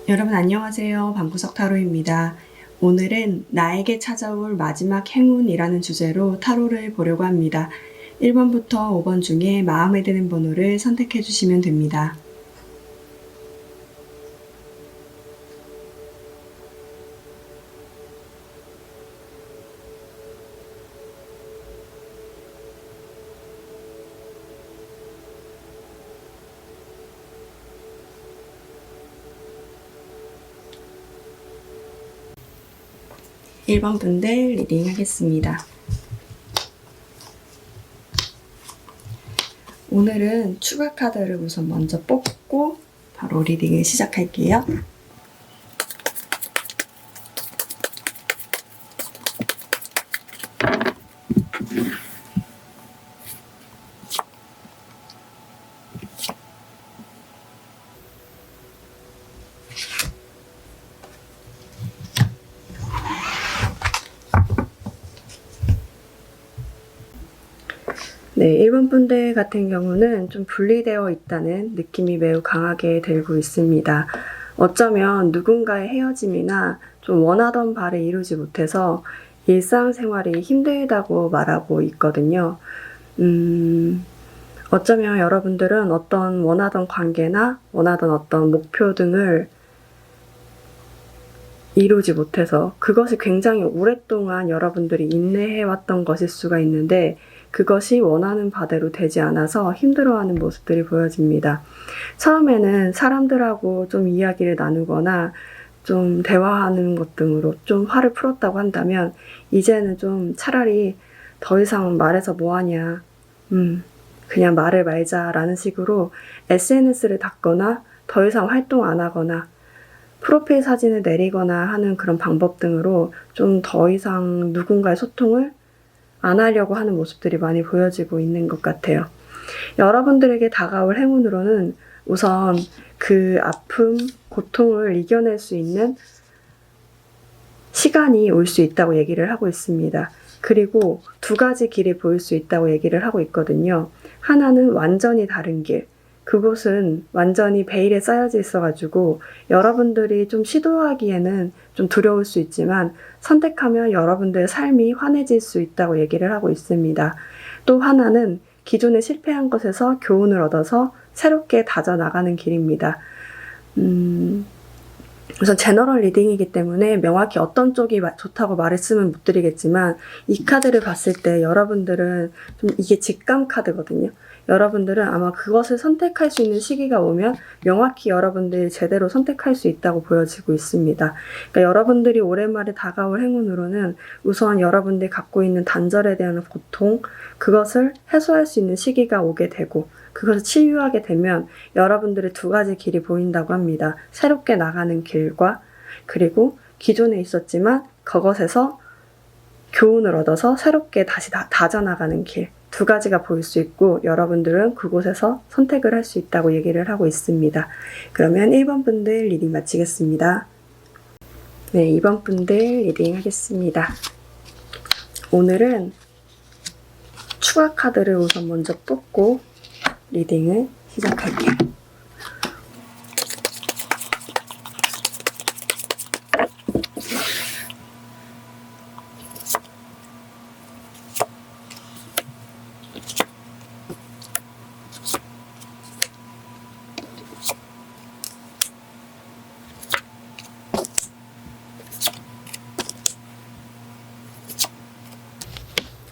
여러분 안녕하세요. 방구석 타로입니다. 오늘은 나에게 찾아올 마지막 행운이라는 주제로 타로를 보려고 합니다. 1번부터 5번 중에 마음에 드는 번호를 선택해 주시면 됩니다. (1번) 분들 리딩 하겠습니다. 오늘은 추가 카드를 우선 먼저 뽑고 바로 리딩을 시작할게요. 네, 1번 분들 같은 경우는 좀 분리되어 있다는 느낌이 매우 강하게 들고 있습니다. 어쩌면 누군가의 헤어짐이나 좀 원하던 바를 이루지 못해서 일상생활이 힘들다고 말하고 있거든요. 어쩌면 여러분들은 어떤 원하던 관계나 원하던 어떤 목표 등을 이루지 못해서 그것이 굉장히 오랫동안 여러분들이 인내해왔던 것일 수가 있는데 그것이 원하는 바대로 되지 않아서 힘들어하는 모습들이 보여집니다. 처음에는 사람들하고 좀 이야기를 나누거나 좀 대화하는 것 등으로 좀 화를 풀었다고 한다면 이제는 좀 차라리 더 이상 말해서 뭐하냐, 그냥 말을 말자라는 식으로 SNS를 닫거나 더 이상 활동 안 하거나 프로필 사진을 내리거나 하는 그런 방법 등으로 좀 더 이상 누군가의 소통을 안 하려고 하는 모습들이 많이 보여지고 있는 것 같아요. 여러분들에게 다가올 행운으로는 우선 그 아픔, 고통을 이겨낼 수 있는 시간이 올 수 있다고 얘기를 하고 있습니다. 그리고 두 가지 길이 보일 수 있다고 얘기를 하고 있거든요. 하나는 완전히 다른 길. 그곳은 완전히 베일에 쌓여져 있어가지고 여러분들이 좀 시도하기에는 좀 두려울 수 있지만 선택하면 여러분들의 삶이 환해질 수 있다고 얘기를 하고 있습니다. 또 하나는 기존에 실패한 것에서 교훈을 얻어서 새롭게 다져나가는 길입니다. 우선 제너럴 리딩이기 때문에 명확히 어떤 쪽이 좋다고 말했으면 못 드리겠지만 이 카드를 봤을 때 여러분들은 좀 이게 직감 카드거든요. 여러분들은 아마 그것을 선택할 수 있는 시기가 오면 명확히 여러분들이 제대로 선택할 수 있다고 보여지고 있습니다. 그러니까 여러분들이 올해 말에 다가올 행운으로는 우선 여러분들이 갖고 있는 단절에 대한 고통, 그것을 해소할 수 있는 시기가 오게 되고 그것을 치유하게 되면 여러분들의 두 가지 길이 보인다고 합니다. 새롭게 나가는 길과 그리고 기존에 있었지만 그것에서 교훈을 얻어서 새롭게 다시 다져나가는 길, 두 가지가 보일 수 있고 여러분들은 그곳에서 선택을 할 수 있다고 얘기를 하고 있습니다. 그러면 1번 분들 리딩 마치겠습니다. 네, 2번 분들 리딩 하겠습니다. 오늘은 추가 카드를 우선 먼저 뽑고 리딩을 시작할게요.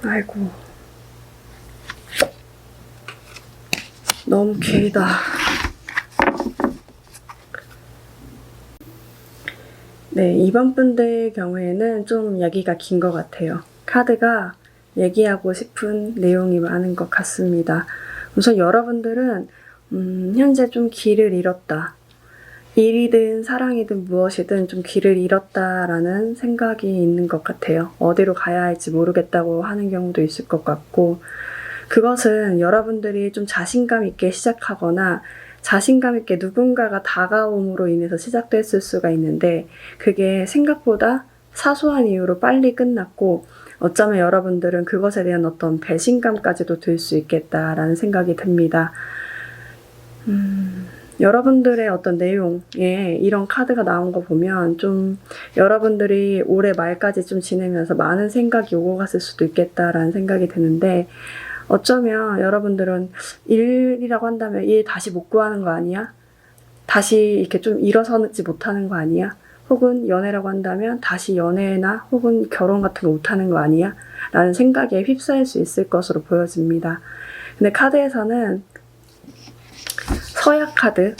아이고, 너무 길다. 네, 2번 분들 경우에는 좀 얘기가 긴 것 같아요. 카드가 얘기하고 싶은 내용이 많은 것 같습니다. 우선 여러분들은 현재 좀 길을 잃었다. 일이든 사랑이든 무엇이든 좀 길을 잃었다라는 생각이 있는 것 같아요. 어디로 가야 할지 모르겠다고 하는 경우도 있을 것 같고 그것은 여러분들이 좀 자신감 있게 시작하거나 자신감 있게 누군가가 다가옴으로 인해서 시작됐을 수가 있는데 그게 생각보다 사소한 이유로 빨리 끝났고 어쩌면 여러분들은 그것에 대한 어떤 배신감까지도 들 수 있겠다라는 생각이 듭니다. 여러분들의 어떤 내용에 이런 카드가 나온 거 보면 좀 여러분들이 올해 말까지 좀 지내면서 많은 생각이 오고 갔을 수도 있겠다라는 생각이 드는데 어쩌면 여러분들은 일이라고 한다면 일 다시 못 구하는 거 아니야? 다시 이렇게 좀 일어서지 못하는 거 아니야? 혹은 연애라고 한다면 다시 연애나 혹은 결혼 같은 거 못하는 거 아니야? 라는 생각에 휩싸일 수 있을 것으로 보여집니다. 근데 카드에서는 서약 카드,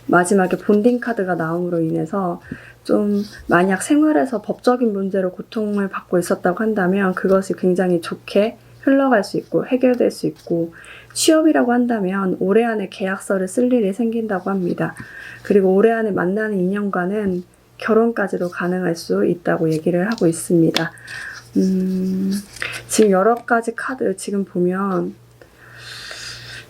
마지막에 본딩 카드가 나옴으로 인해서 좀 만약 생활에서 법적인 문제로 고통을 받고 있었다고 한다면 그것이 굉장히 좋게 흘러갈 수 있고 해결될 수 있고 취업이라고 한다면 올해 안에 계약서를 쓸 일이 생긴다고 합니다. 그리고 올해 안에 만나는 인연과는 결혼까지도 가능할 수 있다고 얘기를 하고 있습니다. 지금 여러 가지 카드 지금 보면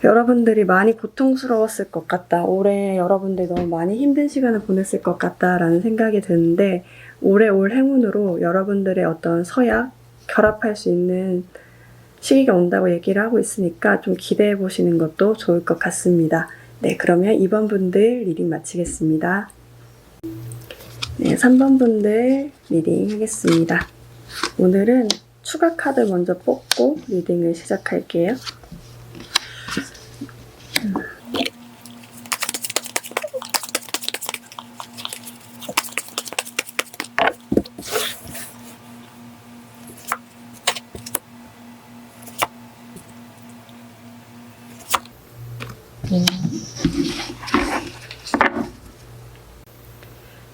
여러분들이 많이 고통스러웠을 것 같다. 올해 여러분들이 너무 많이 힘든 시간을 보냈을 것 같다라는 생각이 드는데 올해 올 행운으로 여러분들의 어떤 서약, 결합할 수 있는 시기가 온다고 얘기를 하고 있으니까 좀 기대해 보시는 것도 좋을 것 같습니다. 네, 그러면 2번 분들 리딩 마치겠습니다. 네, 3번 분들 리딩 하겠습니다. 오늘은 추가 카드 먼저 뽑고 리딩을 시작할게요.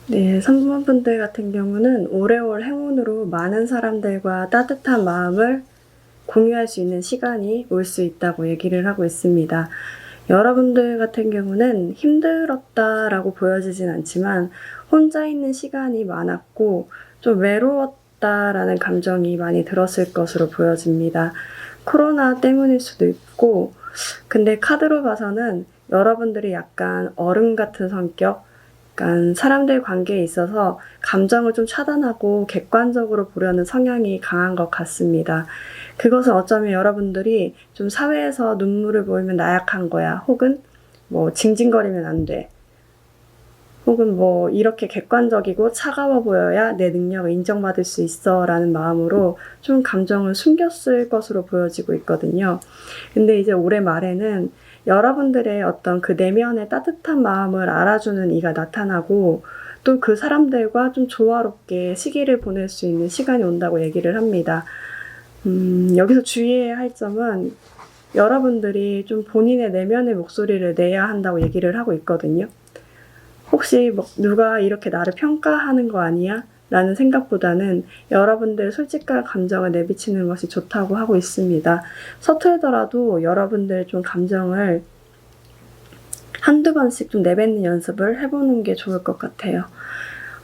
네, 3번 분들 같은 경우는 올해 올 행운으로 많은 사람들과 따뜻한 마음을 공유할 수 있는 시간이 올 수 있다고 얘기를 하고 있습니다. 여러분들 같은 경우는 힘들었다라고 보여지진 않지만 혼자 있는 시간이 많았고 좀 외로웠다라는 감정이 많이 들었을 것으로 보여집니다. 코로나 때문일 수도 있고 근데 카드로 봐서는 여러분들이 약간 어른 같은 성격, 약간 사람들 관계에 있어서 감정을 좀 차단하고 객관적으로 보려는 성향이 강한 것 같습니다. 그것은 어쩌면 여러분들이 좀 사회에서 눈물을 보이면 나약한 거야. 혹은 뭐 징징거리면 안 돼. 혹은 뭐 이렇게 객관적이고 차가워 보여야 내 능력을 인정받을 수 있어 라는 마음으로 좀 감정을 숨겼을 것으로 보여지고 있거든요. 근데 이제 올해 말에는 여러분들의 어떤 그 내면의 따뜻한 마음을 알아주는 이가 나타나고 또 그 사람들과 좀 조화롭게 시기를 보낼 수 있는 시간이 온다고 얘기를 합니다. 여기서 주의해야 할 점은 여러분들이 좀 본인의 내면의 목소리를 내야 한다고 얘기를 하고 있거든요. 혹시 뭐 누가 이렇게 나를 평가하는 거 아니야? 라는 생각보다는 여러분들 솔직한 감정을 내비치는 것이 좋다고 하고 있습니다. 서툴더라도 여러분들 좀 감정을 한두 번씩 좀 내뱉는 연습을 해보는 게 좋을 것 같아요.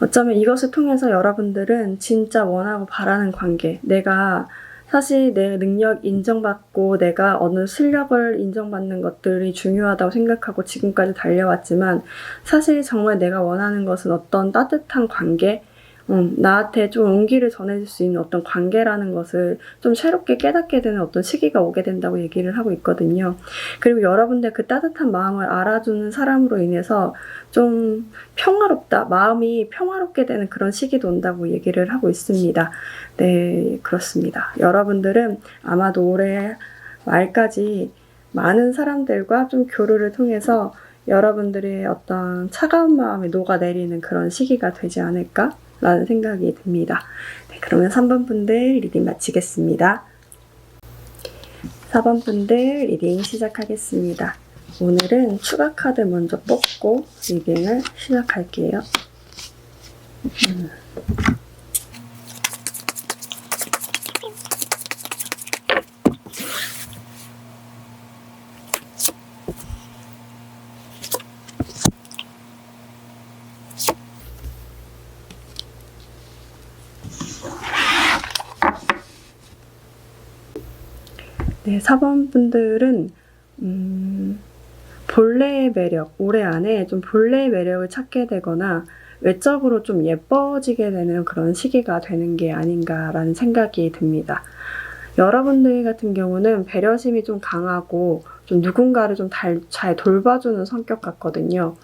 어쩌면 이것을 통해서 여러분들은 진짜 원하고 바라는 관계, 내가 사실 내 능력 인정받고 내가 어느 실력을 인정받는 것들이 중요하다고 생각하고 지금까지 달려왔지만 사실 정말 내가 원하는 것은 어떤 따뜻한 관계, 나한테 좀 온기를 전해줄 수 있는 어떤 관계라는 것을 좀 새롭게 깨닫게 되는 어떤 시기가 오게 된다고 얘기를 하고 있거든요. 그리고 여러분들 그 따뜻한 마음을 알아주는 사람으로 인해서 좀 평화롭다, 마음이 평화롭게 되는 그런 시기도 온다고 얘기를 하고 있습니다. 네, 그렇습니다. 여러분들은 아마도 올해 말까지 많은 사람들과 좀 교류를 통해서 여러분들의 어떤 차가운 마음이 녹아내리는 그런 시기가 되지 않을까? 라는 생각이 듭니다. 네, 그러면 3번 분들 리딩 마치겠습니다. 4번 분들 리딩 시작하겠습니다. 오늘은 추가 카드 먼저 뽑고 리딩을 시작할게요. 네, 4번 분들은 본래의 매력, 올해 안에 좀 본래의 매력을 찾게 되거나 외적으로 좀 예뻐지게 되는 그런 시기가 되는 게 아닌가라는 생각이 듭니다. 여러분들 같은 경우는 배려심이 좀 강하고 좀 누군가를 좀 잘 돌봐주는 성격 같거든요.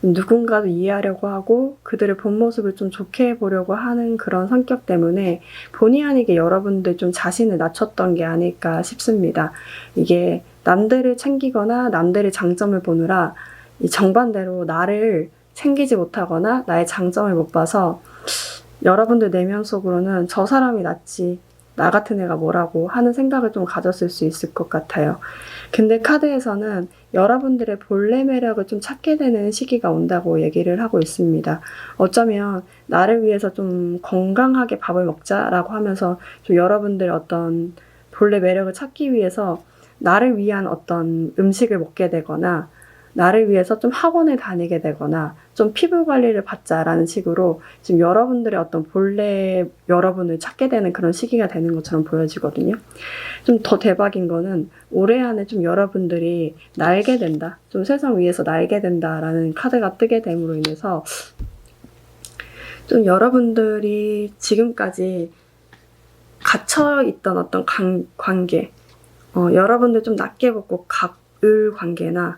누군가도 이해하려고 하고 그들의 본 모습을 좀 좋게 보려고 하는 그런 성격 때문에 본의 아니게 여러분들 좀 자신을 낮췄던 게 아닐까 싶습니다. 이게 남들을 챙기거나 남들의 장점을 보느라 이 정반대로 나를 챙기지 못하거나 나의 장점을 못 봐서 여러분들 내면 속으로는 저 사람이 낫지, 나 같은 애가 뭐라고 하는 생각을 좀 가졌을 수 있을 것 같아요. 근데 카드에서는 여러분들의 본래 매력을 좀 찾게 되는 시기가 온다고 얘기를 하고 있습니다. 어쩌면 나를 위해서 좀 건강하게 밥을 먹자라고 하면서 좀 여러분들 어떤 본래 매력을 찾기 위해서 나를 위한 어떤 음식을 먹게 되거나 나를 위해서 좀 학원을 다니게 되거나 좀 피부 관리를 받자라는 식으로 지금 여러분들의 어떤 본래 여러분을 찾게 되는 그런 시기가 되는 것처럼 보여지거든요. 좀 더 대박인 거는 올해 안에 좀 여러분들이 날게 된다, 좀 세상 위에서 날게 된다라는 카드가 뜨게 됨으로 인해서 좀 여러분들이 지금까지 갇혀있던 어떤 관계, 여러분들 좀 낮게 보고 갑을 관계나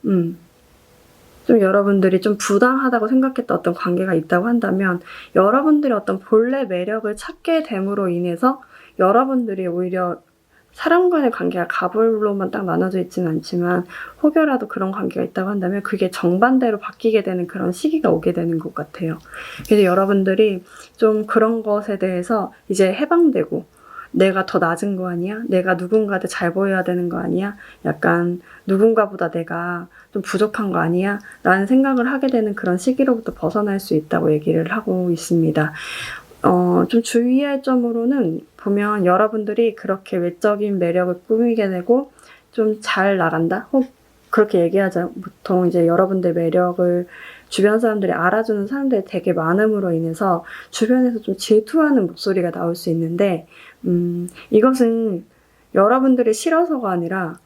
좀 여러분들이 좀 부당하다고 생각했던 어떤 관계가 있다고 한다면 여러분들의 어떤 본래 매력을 찾게 됨으로 인해서 여러분들이 오히려 사람 간의 관계가 갑을로만 딱 나눠져 있지는 않지만 혹여라도 그런 관계가 있다고 한다면 그게 정반대로 바뀌게 되는 그런 시기가 오게 되는 것 같아요. 그래서 여러분들이 좀 그런 것에 대해서 이제 해방되고 내가 더 낮은 거 아니야? 내가 누군가한테 잘 보여야 되는 거 아니야? 약간 누군가보다 내가 좀 부족한 거 아니야? 라는 생각을 하게 되는 그런 시기로부터 벗어날 수 있다고 얘기를 하고 있습니다. 좀 주의할 점으로는 보면 여러분들이 그렇게 외적인 매력을 꾸미게 되고 좀 잘 나간다? 혹 그렇게 얘기하자. 보통 이제 여러분들 매력을 주변 사람들이 알아주는 사람들이 되게 많음으로 인해서 주변에서 좀 질투하는 목소리가 나올 수 있는데 이것은 여러분들이 싫어서가 아니라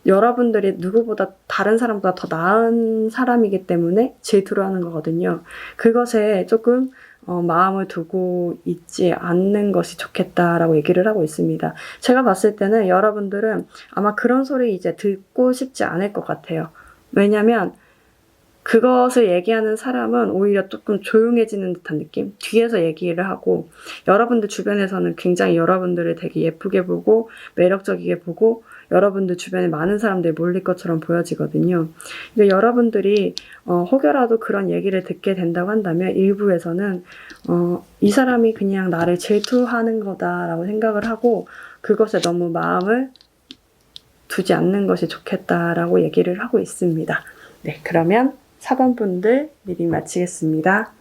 여러분들이 누구보다 다른 사람보다 더 나은 사람이기 때문에 질투를 하는 거거든요. 그것에 조금 마음을 두고 있지 않는 것이 좋겠다라고 얘기를 하고 있습니다. 제가 봤을 때는 여러분들은 아마 그런 소리 이제 듣고 싶지 않을 것 같아요. 왜냐면 그것을 얘기하는 사람은 오히려 조금 조용해지는 듯한 느낌? 뒤에서 얘기를 하고 여러분들 주변에서는 굉장히 여러분들을 되게 예쁘게 보고 매력적이게 보고 여러분들 주변에 많은 사람들이 몰릴 것처럼 보여지거든요. 근데 여러분들이 혹여라도 그런 얘기를 듣게 된다고 한다면 일부에서는 이 사람이 그냥 나를 질투하는 거다라고 생각을 하고 그것에 너무 마음을 두지 않는 것이 좋겠다라고 얘기를 하고 있습니다. 네, 그러면 4번 분들 리딩 마치겠습니다.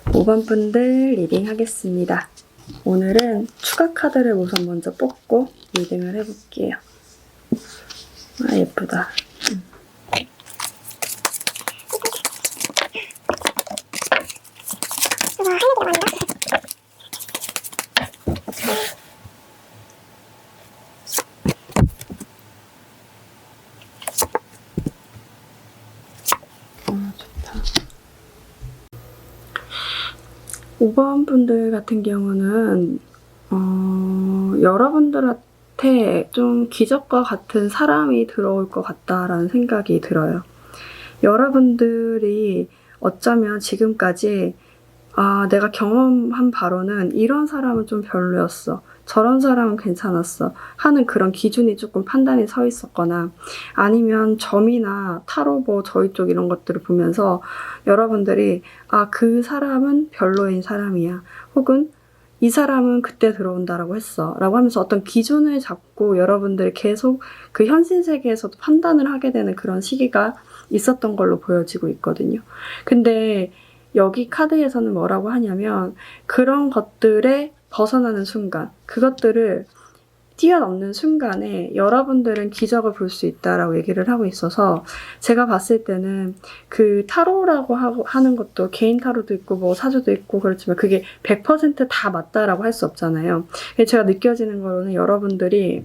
5번 분들 리딩 하겠습니다. 오늘은 추가 카드를 우선 먼저 뽑고 리딩을 해볼게요. 아, 예쁘다. 좋다. 5번 분들 같은 경우는 여러분들한테 좀 기적과 같은 사람이 들어올 것 같다라는 생각이 들어요. 여러분들이 어쩌면 지금까지 내가 경험한 바로는 이런 사람은 좀 별로였어. 저런 사람은 괜찮았어. 하는 그런 기준이 조금 판단이 서 있었거나 아니면 점이나 타로 저희 쪽 이런 것들을 보면서 여러분들이 그 사람은 별로인 사람이야. 혹은 이 사람은 그때 들어온다라고 했어. 라고 하면서 어떤 기준을 잡고 여러분들이 계속 그 현실 세계에서도 판단을 하게 되는 그런 시기가 있었던 걸로 보여지고 있거든요. 근데 여기 카드에서는 뭐라고 하냐면 그런 것들에 벗어나는 순간, 그것들을 뛰어넘는 순간에 여러분들은 기적을 볼 수 있다라고 얘기를 하고 있어서 제가 봤을 때는 그 타로라고 하는 것도 개인 타로도 있고 사주도 있고 그렇지만 그게 100% 다 맞다라고 할 수 없잖아요. 제가 느껴지는 거로는 여러분들이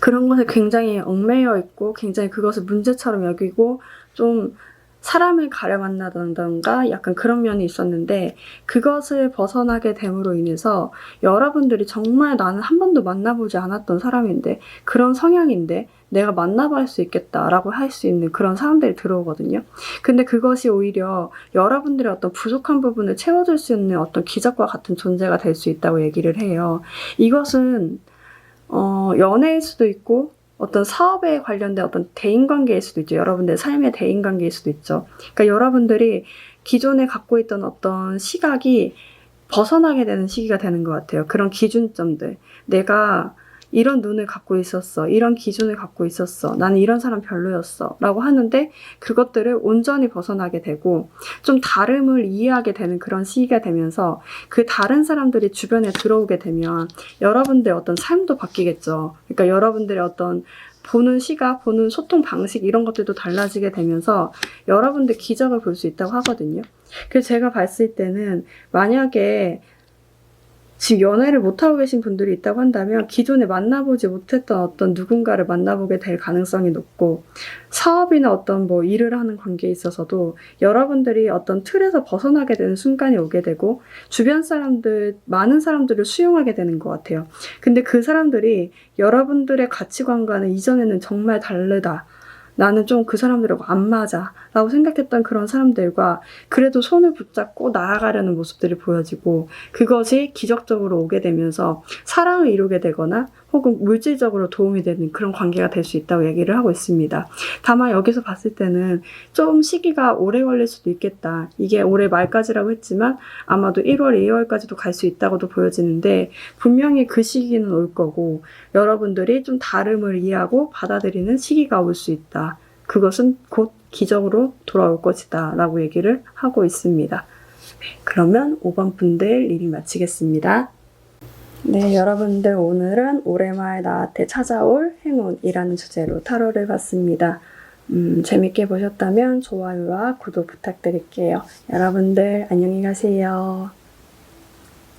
그런 것에 굉장히 얽매여 있고 굉장히 그것을 문제처럼 여기고 좀 사람을 가려 만나던가 약간 그런 면이 있었는데 그것을 벗어나게 됨으로 인해서 여러분들이 정말 나는 한 번도 만나보지 않았던 사람인데 그런 성향인데 내가 만나볼 수 있겠다라고 할 수 있는 그런 사람들이 들어오거든요. 근데 그것이 오히려 여러분들의 어떤 부족한 부분을 채워줄 수 있는 어떤 기적과 같은 존재가 될 수 있다고 얘기를 해요. 이것은 연애일 수도 있고 어떤 사업에 관련된 어떤 대인관계일 수도 있죠. 여러분들의 삶의 대인관계일 수도 있죠. 그러니까 여러분들이 기존에 갖고 있던 어떤 시각이 벗어나게 되는 시기가 되는 것 같아요. 그런 기준점들. 내가 이런 눈을 갖고 있었어. 이런 기준을 갖고 있었어. 나는 이런 사람 별로였어. 라고 하는데 그것들을 온전히 벗어나게 되고 좀 다름을 이해하게 되는 그런 시기가 되면서 그 다른 사람들이 주변에 들어오게 되면 여러분들의 어떤 삶도 바뀌겠죠. 그러니까 여러분들의 어떤 보는 시각, 보는 소통 방식 이런 것들도 달라지게 되면서 여러분들 기적을 볼 수 있다고 하거든요. 그래서 제가 봤을 때는 만약에 지금 연애를 못하고 계신 분들이 있다고 한다면 기존에 만나보지 못했던 어떤 누군가를 만나보게 될 가능성이 높고 사업이나 어떤 일을 하는 관계에 있어서도 여러분들이 어떤 틀에서 벗어나게 되는 순간이 오게 되고 주변 사람들, 많은 사람들을 수용하게 되는 것 같아요. 근데 그 사람들이 여러분들의 가치관과는 이전에는 정말 다르다. 나는 좀 그 사람들하고 안 맞아 라고 생각했던 그런 사람들과 그래도 손을 붙잡고 나아가려는 모습들이 보여지고 그것이 기적적으로 오게 되면서 사랑을 이루게 되거나 혹은 물질적으로 도움이 되는 그런 관계가 될 수 있다고 얘기를 하고 있습니다. 다만 여기서 봤을 때는 좀 시기가 오래 걸릴 수도 있겠다. 이게 올해 말까지라고 했지만 아마도 1월, 2월까지도 갈 수 있다고도 보여지는데 분명히 그 시기는 올 거고 여러분들이 좀 다름을 이해하고 받아들이는 시기가 올 수 있다. 그것은 곧 기적으로 돌아올 것이다 라고 얘기를 하고 있습니다. 네, 그러면 5번 분들 리딩 마치겠습니다. 네, 여러분들 오늘은 올해 말 나한테 찾아올 행운이라는 주제로 타로를 봤습니다. 재밌게 보셨다면 좋아요와 구독 부탁드릴게요. 여러분들 안녕히 가세요.